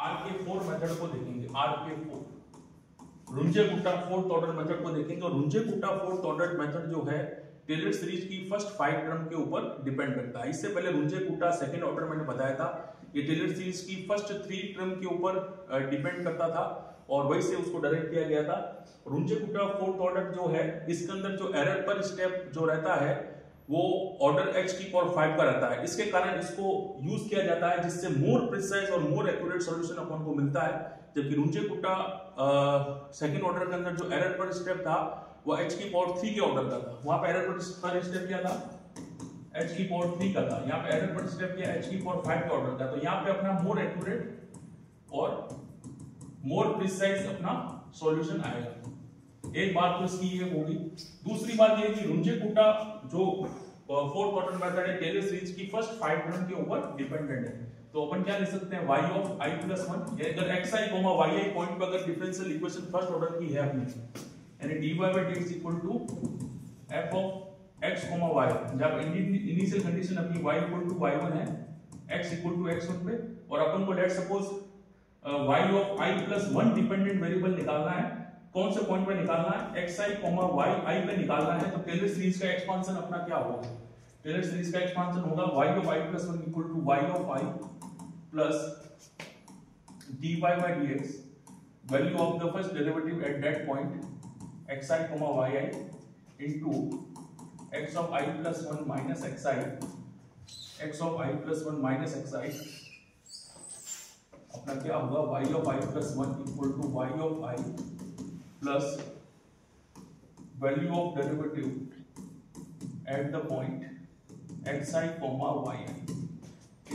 RK4 method को देखेंगे। RK4 रुंजे-कुट्टा fourth order method को देखेंगे। और रुंजे-कुट्टा फोर्थ ऑर्डर मेथड जो है टेलर सीरीज की फर्स्ट 5 टर्म के ऊपर डिपेंड करता है। इससे पहले रुंजे-कुट्टा सेकंड ऑर्डर मैंने बताया था, ये टेलर सीरीज की फर्स्ट 3 टर्म के ऊपर डिपेंड करता था और वही से उसको डायरेक्ट किया गया था। रुंजे-कुट्टा फोर्थ ऑर्डर जो है इसके अंदर जो एरर पर स्टेप जो रहता है वो ऑर्डर h की पावर 5 का रहता है। इसके कारण इसको यूज किया जाता है जिससे मोर प्रिसाइज और मोर एक्यूरेट सॉल्यूशन अपन को मिलता है। जबकि रुंजे-कुट्टा सेकंड ऑर्डर के अंदर जो एरर पर स्टेप था वो h की पावर 3 के ऑर्डर का था। वहां पे एरर पर स्टेप क्या था, h की पावर 3 का था। यहाँ पे एरर पर स्टेप क्या h की पावर 5 के ऑर्डर का। तो यहाँ पे अपना मोर एक्यूरेट और मोर प्रिसाइज अपना सॉल्यूशन आएगा। एक बात तो इसकी ये होगी। दूसरी बात ये कि रुंजे-कुट्टा जो फोर्थ ऑर्डर मेथड है टेलर सीरीज की फर्स्ट 5 टर्म के ऊपर डिपेंडेंट है। तो अपन क्या लिख सकते हैं, y ऑफ i प्लस 1, अगर xi yi पॉइंट पर अगर डिफरेंशियल इक्वेशन फर्स्ट ऑर्डर की है अपनी, यानी dy by dx equal to f of x y, जब इनिशियल कंडीशन अपनी y इक्वल टू y1 है, x इक्वल टू x1 पे, और अपन को let suppose y of i plus 1 dependent variable निकालना है। कौन से पॉइंट पे निकालना है, xi y i पे निकालना है। तो टेलर सीरीज का एक्सपांशन अपना क्या होगा, टेलर सीरीज का एक्सपांशन होगा y of i plus 1 equal to y of i plus dy by dx, value of the first derivative at that point xi yi into x of i plus 1 minus xi, x of i plus 1 minus xi अपना क्या होगा, y of i plus 1 equal to y of i plus value of derivative at the point xi comma yi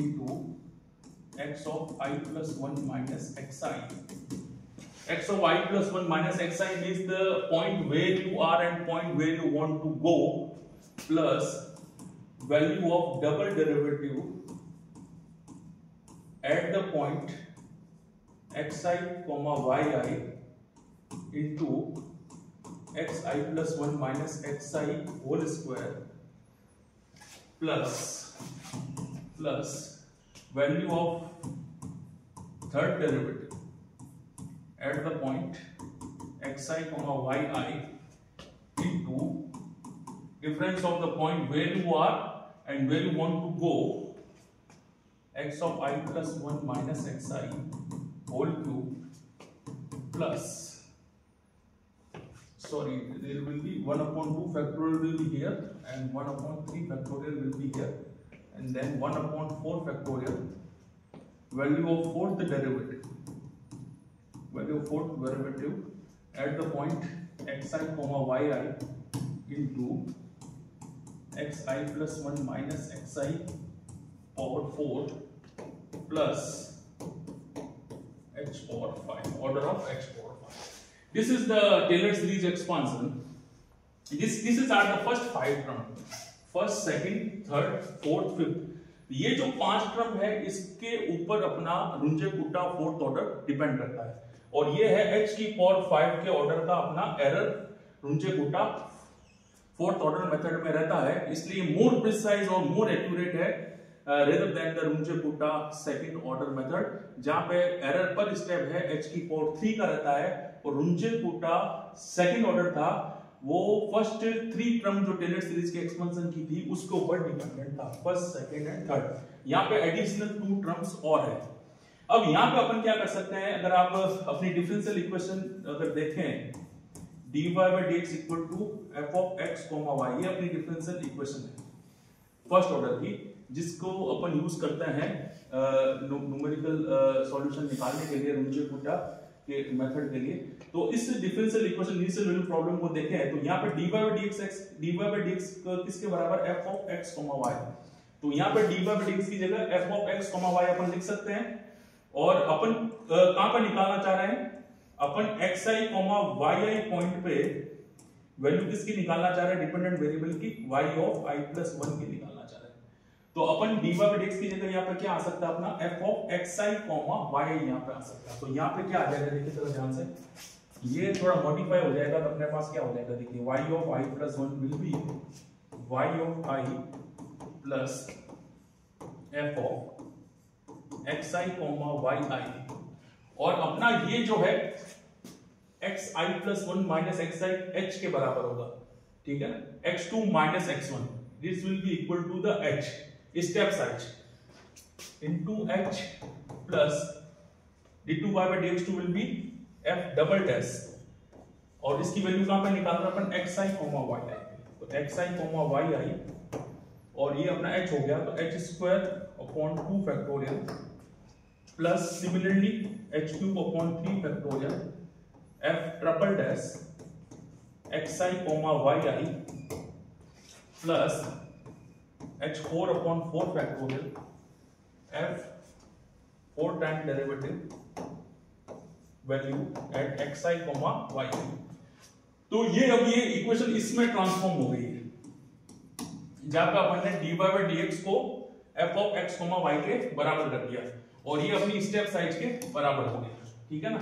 into x of i plus 1 minus xi. X of i plus 1 minus xi means the point where you are and point where you want to go plus value of double derivative at the point xi comma yi into xi plus 1 minus xi whole square plus value of third derivative at the point xi comma yi into difference of the point where you are and where you want to go, x of I plus 1 minus xi whole cube plus, sorry, there will be 1 upon 2 factorial will be here and 1 upon 3 factorial will be here, and then 1 upon 4 factorial, value of fourth derivative, at the point xi comma yi into xi plus 1 minus xi power 4 plus h power 5, order of h power 5. This is the Taylor series expansion. This is are the first 5 term, first, second, third, fourth, fifth. ये जो 5 term है इसके ऊपर अपना रुंजे-कुट्टा fourth order depend करता है, और ये है h की पावर 5 के ऑर्डर का अपना error Runge Kutta fourth order method में रहता है, इसलिए मोर प्रिसाइज और मोर एक्यूरेट है rather than the Runge Kutta second order method, जहां पे एरर पर स्टेप है h की पावर 3 का रहता है, और रुंजे-कुट्टा सेकंड ऑर्डर था वो फर्स्ट 3 टर्म जो टेलर सीरीज के एक्सपेंशन की थी उसके ऊपर डिपेंडेंट था, फर्स्ट, सेकंड एंड थर्ड। यहाँ पे एडिशनल 2 टर्म्स और है। अब यहाँ पे अपन क्या कर सकते हैं, अगर आप अपनी डिफरेंशियल इक्वेशन अगर देखें, dy by dx equal to f of x, y, ये अपनी डिफरेंशियल इक्वेशन है फर्स्ट ऑर्डर की, जिसको अपन यूज करते हैं न्यूमेरिकल सॉल्यूशन निकालने के लिए रुंजे-कुट्टा के मेथड के लिए। तो इस differential equation initial value problem को देखें तो यहाँ पे dy by dx किसके बराबर, f of x, y। तो यहाँ पे dy by dx की जगह f of x, y अपन लिख सकते हैं, और अपन कहां पर निकालना चाह रहे हैं, अपन xi, yi पॉइंट पे वैल्यू किसकी निकालना चाह रहे हैं, डिपेंडेंट वेरिएबल की y of i plus 1 की निकालना चाह रहे हैं। तो अपन dy by dx की जगह यहाँ पे क्या आ सकता है, अपना f of xi, yi यहाँ पे आ सकता है। तो यहाँ पे क्या आ जाएगा, देखिए थोड़ा ध्यान से, ये थोड़ा मॉडिफाई हो जाएगा, तो अपने पास क्या हो जाएगा, देखिए y of i plus 1 will be y of i plus f of xi, yi और अपना ये जो है xi plus 1 minus xi h के बराबर होगा, ठीक है ना, x2 minus x1, this will be equal to the h step size into h plus d2y by dx2 will be f double dash, और इसकी वैल्यू कहां पे निकाल रहे अपन xi yi, तो xi yi और ये अपना h हो गया, तो h square upon 2 factorial plus similarly h cube upon 3 factorial f triple dash xi yi plus h4 upon 4 factorial f 4 time derivative value at xi yi। तो ये अब ये इक्वेशन इसमें ट्रांसफॉर्म हो गई है, जहां पे अपन ने dy बाय dx को f ऑफ x, y के बराबर कर दिया, और ये अपनी स्टेप साइज के बराबर हो गया, ठीक है ना,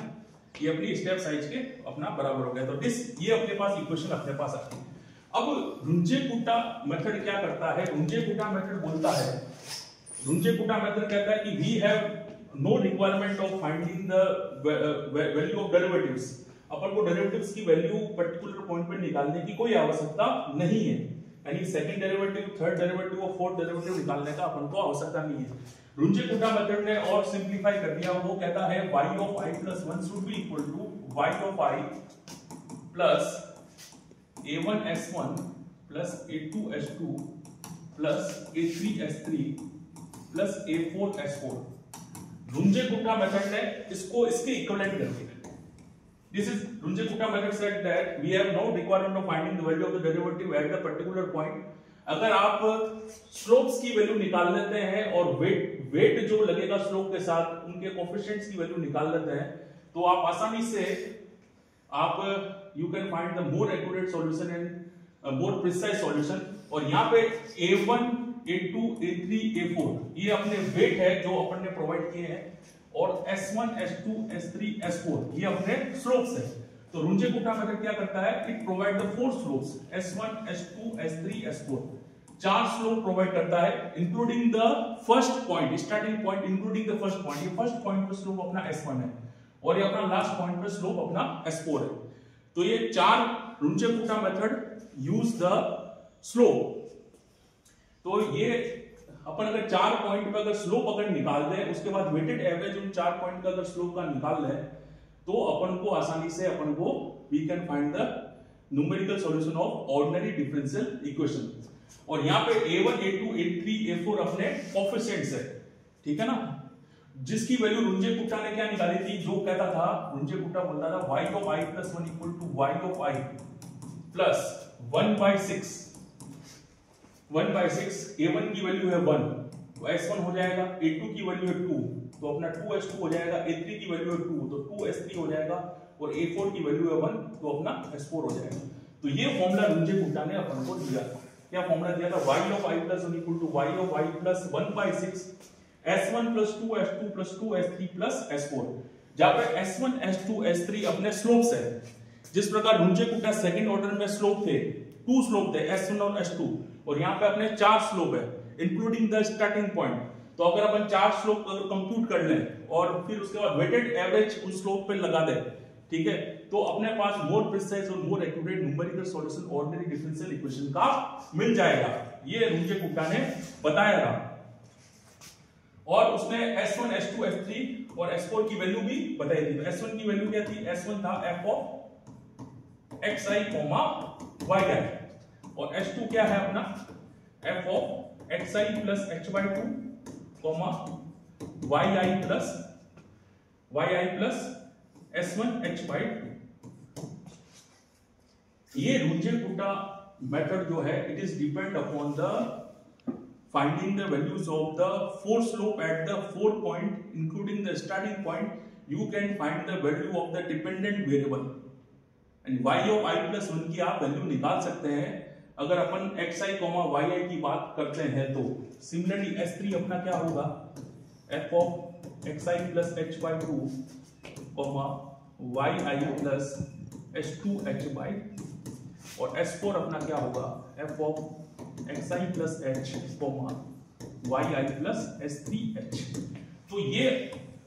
ये अपनी स्टेप साइज के अपना बराबर हो गया। तो दिस ये अपने पास इक्वेशन अपने पास आ गई। अब रुंजे-कुटा मेथड क्या करता है, रुंजे-कुटा मेथड बोलता है, रुंजे-कुटा मेथड कहता है कि we have no requirement of finding the value of derivatives, अपन को डेरिवेटिव्स की वैल्यू पर्टिकुलर पॉइंट पे निकालने की कोई आवश्यकता नहीं है, यानी सेकंड डेरिवेटिव, थर्ड डेरिवेटिव और फोर्थ डेरिवेटिव निकालने का अपन को आवश्यकता नहीं है। रुंजे-कुटा मेथड ने और सिंपलीफाई कर दिया, वो कहता है y of i plus 1 should be equal to y of i plus a1 s1 plus a2 s2 plus a3 s3 plus a4 s4। Runge Kutta method ने इसको इसके इक्विवेलेंट कर दिया। This is Runje-Kutta method said that we have no requirement of finding the value of the derivative at the particular point। अगर आप slopes की value निकाल लेते हैं और वेट जो लगेगा स्लोप के साथ उनके कोएफिशिएंट्स की वैल्यू निकाल लेते हैं, तो आप आसानी से आप you can find the more accurate solution and more precise solution. और यहाँ पे a1 a2 a3 a4 ये अपने वेट है जो अपन ने प्रोवाइड किए हैं, और S1, S2, S3, S4 ये अपने स्लोप्स है। तो रुंजे-कुटा मेथड क्या करता है, it provide the 4 slopes S1, S2, S3, S4, 4 slope provide करता है including the first point, starting point including the first point. ये फर्स्ट पॉइंट पे स्लोप अपना S1 है और ये अपना लास्ट पॉइंट पे स्लोप अपना S4 है। तो ये 4 रुंजे-कुटा मेथड यूज द स्लोप। तो ये अपन अगर 4 पॉइंट पे अगर स्लोप अगर निकाल दें, उसके बाद वेटेड एवरेज उन 4 पॉइंट का अगर स्लोप का निकाल लें, तो अपन को आसानी से अपन को we can find the numerical solution of ordinary differential equation. और यहाँ पे a1 a2 a3 a4 अपने कोएफिशिएंट्स है, ठीक है ना, जिसकी वैल्यू रुंजे-कुटा ने क्या निकाली थी, जो कहता था रुंजे-कुटा बोलता था y of i plus 1 equal to y of i plus 1/6 a1 की वैल्यू है 1 तो s1 हो जाएगा, a2 की वैल्यू है 2 तो अपना 2s2 हो जाएगा, a3 की वैल्यू है 2 तो 2s3 हो जाएगा, और a4 की वैल्यू है 1 तो अपना s4 हो जाएगा। तो ये फॉर्मूला रुंजे-कुटा ने अपन को दिया था। क्या फॉर्मूला दिया था, y of i plus 1 equal to y of i plus 1/6 s1 plus 2s2 plus 2s3 plus s4, जहां पे s1 s2 s3 अपने स्लोप्स है। जिस प्रकार रुंजे-कुटा सेकंड ऑर्डर में स्लोप थे, 2 स्लोप थे s1 और s2, और यहाँ पे अपने 4 स्लोप है इंक्लूडिंग द स्टार्टिंग पॉइंट। तो अगर अपन 4 स्लोप अगर कंप्यूट कर लें और फिर उसके बाद वेटेड एवरेज उस स्लोप पे लगा दें, ठीक है, तो अपने पास मोर प्रिसाइज और more accurate numerical solution ordinary differential equation का मिल जाएगा। ये रुंजे-कुटा ने बताया था, और उसने s1 s2 s3 और s4 की वैल्यू भी बताई थी। तो s1 की वैल्यू क्या थी, s1 था f ऑफ xi yi, और s2 क्या है अपना f of xi plus h/2 yi plus s1 h/2। ये रुंजे-कुटा मेथड जो है, it is depend upon the finding the values of the 4 slope at the 4 point including the starting point, you can find the value of the dependent variable, and y of i plus 1 की आप value निकाल सकते हैं अगर अपन xi yi की बात करते हैं। तो सिमिलरली s3 अपना क्या होगा, f of xi plus h/2 yi plus s2 h/2, और s4 अपना क्या होगा, f of xi plus h yi plus s3h। तो ये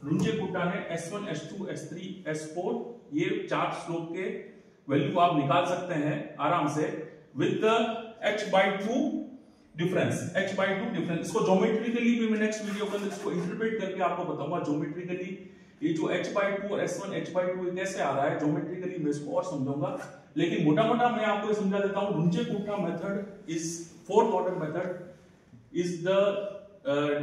रुंजेकुटा ने S1, S2, S3, S4 ये 4 स्लोप के वैल्यू आप निकाल सकते हैं आराम से with the h/2 difference. h/2 difference इसको ज्योमेट्रिकली भी मैं नेक्स्ट वीडियो के अंदर इसको इंटरप्रेट करके आपको बताऊंगा। ज्योमेट्रिकली ये जो h/2 और S1 h/2 कैसे आ रहा है ज्योमेट्रिकली मैं इसको और समझाऊंगा, लेकिन मोटा मोटा मैं आपको समझा देता हूं। Runge Kutta method is fourth order method is the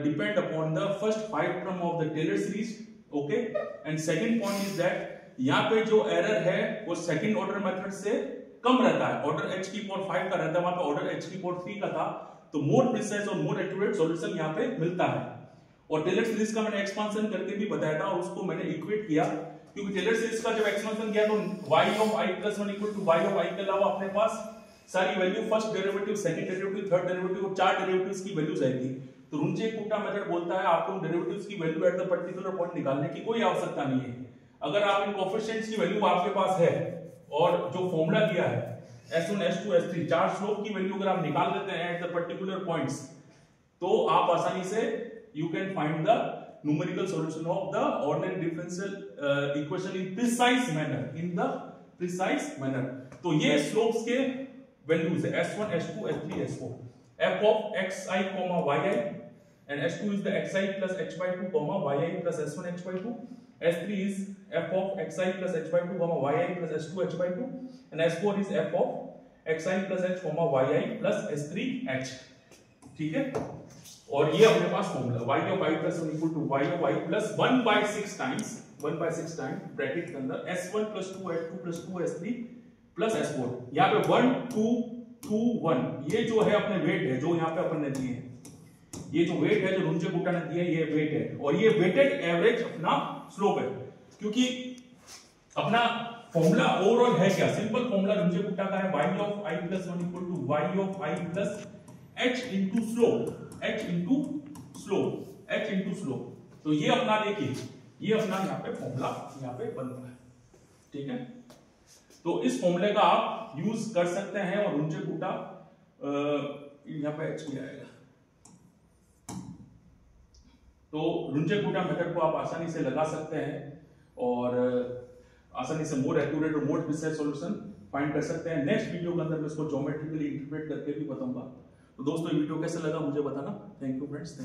depend upon the first 5 term of the Taylor series, okay, and second point is that यहाँ पे जो एरर है वो सेकंड ऑर्डर मेथड से कम रहता है, ऑर्डर h की पावर 5 का रहता है, वहां पे ऑर्डर h की पावर 3 का था, तो मोर प्रिसाइज और मोर एक्यूरेट सॉल्यूशन यहाँ पे मिलता है। और टेलर सीरीज का मैंने एक्सपांशन करके भी बताया था और उसको मैंने इक्वेट किया, क्योंकि टेलर सीरीज का जब एक्सपांशन किया तो y of i plus 1 equal to y of i के अलावा अपने पास सारी value first derivative, second derivative, third derivative और 4 डेरिवेटिव्स की वैल्यूज आएगी। तो रुंजेकुटा मेथड बोलता है आपको डेरिवेटिव्स की value at the particular point निकालने की कोई आवश्यकता नहीं है। अगर आप इन कोएफिशिएंट्स की वैल्यू आपके पास है और जो फॉर्मूला दिया है S1, S2, S3 चार स्लोप की वैल्यू अगर आप निकाल देते हैं एट द पर्टिकुलर पॉइंट्स, तो आप आसानी से you can find the numerical solution of the ordinary differential equation in precise manner. तो ये स्लोप्स के वैल्यूज है S1, S2, S3, S4, f of xi, yi, and S2 is the xi plus h/2, yi plus S1 h/2. S3 is f of xi plus h/2, yi plus S2 h/2, and S4 is f of xi plus h, yi plus S3 h। ठीक है, और ये अपने पास formula y of i plus 1 equal to y of i plus 1/6 times bracket के अंदर S1 plus 2 S2 plus 2 S3 plus S4। यहाँ पे 1 2 2 1 ये जो है अपने वेट है जो यहाँ पे अपन ने दिए हैं, ये जो वेट है जो रुंजेकुटा ने दिया है ये वेट है, और ये वेटेड एवरेज अपना स्लोप है, क्योंकि अपना फॉर्मूला ओवरऑल है क्या, सिंपल फॉर्मूला रुंजेकुटा का है y of i plus 1 equal to y of i plus h into slope। तो ये अपना देखिए ये अपना यहाँ पे फॉर्मूला यहाँ पे बनता है, ठीक है। तो इस फॉर्मूले का आप यूज कर सकते हैं और रुंजेकुटा यहाँ पे h भी आएगा, तो रुंजेकुटा मेथड को आप आसानी से लगा सकते हैं और आसानी से मोर एक्यूरेट और मोर प्रिसाइज सॉल्यूशन फाइंड कर सकते हैं। नेक्स्ट वीडियो के अंदर मैं इसको ज्योमेट्रिकली इंटरप्रेट करके भी बताऊंगा। तो दोस्तों ये वीडियो कैसे लगा मुझे बताना। Thank you friends.